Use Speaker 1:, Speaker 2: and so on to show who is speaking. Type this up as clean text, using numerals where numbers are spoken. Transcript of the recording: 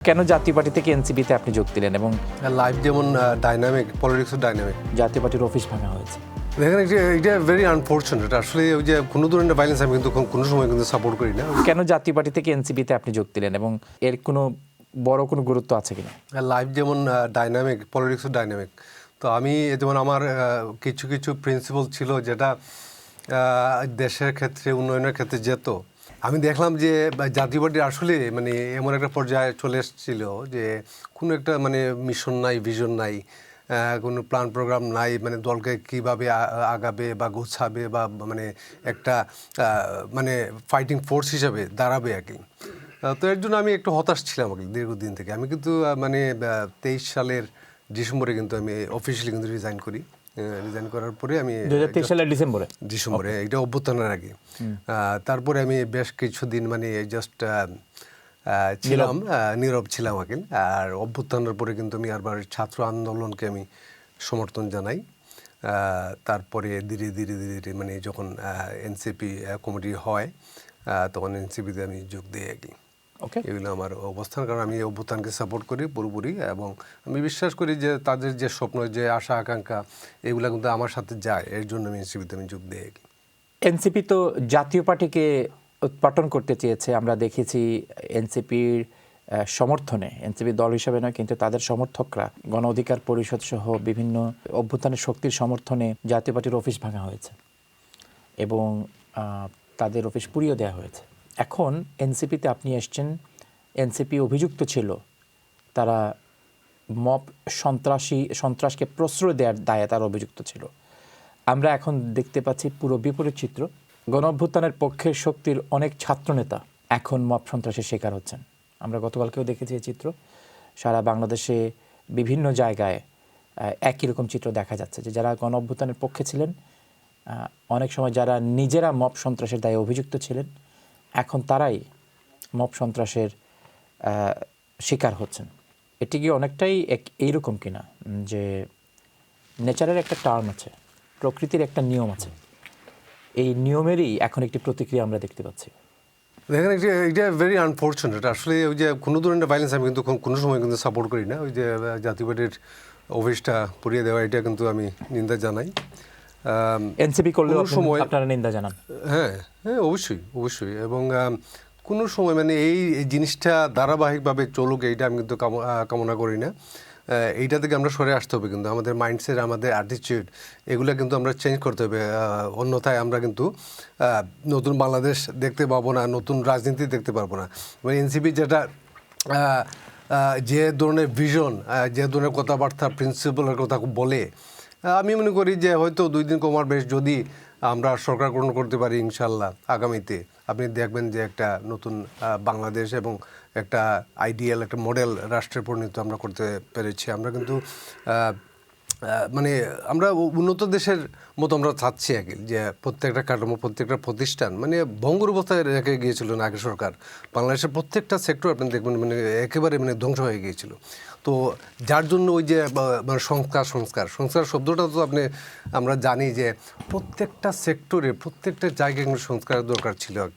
Speaker 1: কেন জাতীয় পার্টি থেকে এনসিপিতে আপনি যোগ দিলেন এবং
Speaker 2: লাইফ যেমন ডাইনামিক, পলিটিক্সও ডাইনামিক।
Speaker 1: জাতীয় পার্টির অফিস ভাঙা হয়েছে,
Speaker 2: দেখেন এটা ভেরি আনফর্চুনেট। আসলে ওই যে কোনো ধরনের ভাইলেন্স আমি কিন্তু কোনো সময় কিন্তু সাপোর্ট করি না।
Speaker 1: কেন জাতীয় পার্টি থেকে এনসিপিতে আপনি যোগ দিলেন এবং এর কোনো বড় কোনো গুরুত্ব আছে কিনা?
Speaker 2: লাইফ যেমন ডাইনামিক, পলিটিক্সও ডাইনামিক। তো আমি যেমন আমার কিছু কিছু প্রিন্সিপাল ছিল যেটা দেশের ক্ষেত্রে, উন্নয়নের ক্ষেত্রে যেত। আমি দেখলাম যে জাতীয় পার্টি আসলে মানে এমন একটা পর্যায়ে চলে এসেছিল যে কোনো একটা মানে মিশন নাই, ভিশন নাই, কোনো প্ল্যান প্রোগ্রাম নাই, মানে দলকে কীভাবে আগাবে বা গোছাবে বা মানে একটা মানে ফাইটিং ফোর্স হিসাবে দাঁড়াবে আর কি। তো এর জন্য আমি একটু হতাশ ছিলাম আর কি দীর্ঘদিন থেকে। আমি কিন্তু মানে 23 সালের ডিসেম্বরে কিন্তু আমি অফিসিয়ালি কিন্তু রিজাইন করি। রিজাইন করার পরে আমি
Speaker 1: 2023 সালের
Speaker 2: ডিসেম্বরে এটা অভ্যুত্থানের আগে। তারপরে আমি বেশ কিছুদিন মানে জাস্ট ছিলাম, নীরব ছিলাম আর কি। আর অভ্যুত্থানের পরে কিন্তু আমি আবার ছাত্র আন্দোলনকে আমি সমর্থন জানাই। তারপরে ধীরে ধীরে ধীরে মানে যখন এনসিপি কমিটি হয় তখন এনসিপিতে আমি যোগ দিই আর কি। এগুলো আমার অবস্থান, কারণ আমি অভ্যুত্থানকে সাপোর্ট করি পুরোপুরি এবং আমি বিশ্বাস করি যে তাদের যে স্বপ্ন, যে আশা আকাঙ্ক্ষা, এগুলো কিন্তু আমার সাথে যায়। এর জন্য আমি এনসিপিতে আমি যোগ দিই আর কি।
Speaker 1: এনসিপি তো জাতীয় পার্টিকে উৎপাটন করতে চেয়েছে। আমরা দেখেছি এনসিপির সমর্থনে, এনসিপি দল হিসেবে নয় কিন্তু তাদের সমর্থকরা গণ অধিকার পরিষদ সহ বিভিন্ন অভ্যুত্থানের শক্তির সমর্থনে জাতীয় পার্টির অফিস ভাঙা হয়েছে এবং তাদের অফিস পুড়িয়ে দেওয়া হয়েছে। এখন এনসিপিতে আপনি এসছেন, এনসিপি অভিযুক্ত ছিল তারা মব সন্ত্রাসকে প্রশ্রয় দেওয়ার দায়ে তারা অভিযুক্ত ছিল। আমরা এখন দেখতে পাচ্ছি পুরো বিপরীত চিত্র। গণ অভ্যুত্থানের পক্ষের শক্তির অনেক ছাত্রনেতা এখন মব সন্ত্রাসের শিকার হচ্ছেন। আমরা গতকালকেও দেখেছি এই চিত্র। সারা বাংলাদেশে বিভিন্ন জায়গায় একই রকম চিত্র দেখা যাচ্ছে যে যারা গণ অভ্যুত্থানের পক্ষে ছিলেন, অনেক সময় যারা নিজেরা মব সন্ত্রাসের দায়ে অভিযুক্ত ছিলেন, এখন তারাই মব সন্ত্রাসের শিকার হচ্ছেন। এটি কি অনেকটাই এইরকম কিনা যে নেচারের একটা টার্ম আছে, প্রকৃতির একটা নিয়ম আছে, এই নিয়মেরই এখন একটি প্রতিক্রিয়া আমরা দেখতে পাচ্ছি?
Speaker 2: দেখেন এটা ভেরি আনফর্চুনেট। আসলে ওই যে কোনো ধরনের ভাইলেন্স আমি কিন্তু কোনো সময় কিন্তু সাপোর্ট করি না। ওই যে জাতীয় পার্টির অফিসটা পুড়িয়ে দেওয়া, এটা কিন্তু আমি নিন্দা জানাই।
Speaker 1: এনসিপি করলেও আপনারা নিন্দা জানান?
Speaker 2: হ্যাঁ, অবশ্যই। এবং কোনো সময় মানে এই জিনিসটা ধারাবাহিকভাবে চলুক, এইটা আমি কিন্তু কামনা করি না। এইটা থেকে আমরা সরে আসতে হবে, কিন্তু আমাদের মাইন্ডসেট, আমাদের অ্যাটিটিউড, এগুলো কিন্তু আমরা চেঞ্জ করতে হবে। অন্যথায় আমরা কিন্তু নতুন বাংলাদেশ দেখতে পাবো না, নতুন রাজনীতি দেখতে পারবো না। মানে এনসিপি যেটা যে ধরনের ভিশন, যে ধরনের কথাবার্তা, প্রিন্সিপালের কথা বলে, আমি মনে করি যে হয়তো 2 দিন কমার বেশ যদি আমরা সরকার গ্রহণ করতে পারি ইনশাল্লাহ আগামীতে, আপনি দেখবেন যে একটা নতুন বাংলাদেশ এবং একটা আইডিয়াল, একটা মডেল রাষ্ট্রে পরিণত আমরা করতে পেরেছি। আমরা কিন্তু মানে আমরা উন্নত দেশের মতো আমরা চাচ্ছি আর কি, যে প্রত্যেকটা কাঠামো, প্রত্যেকটা প্রতিষ্ঠান মানে ভঙ্গুর অবস্থায় রেখে গিয়েছিল না আগে সরকার। বাংলাদেশের প্রত্যেকটা সেক্টর আপনি দেখবেন মানে একেবারে মানে ধ্বংস হয়ে গিয়েছিল। তো যার জন্য ওই যে মানে সংস্কার শব্দটা তো আমরা জানি যে প্রত্যেকটা সেক্টরে, প্রত্যেকটা জায়গায় সংস্কারের দরকার ছিল আর কি।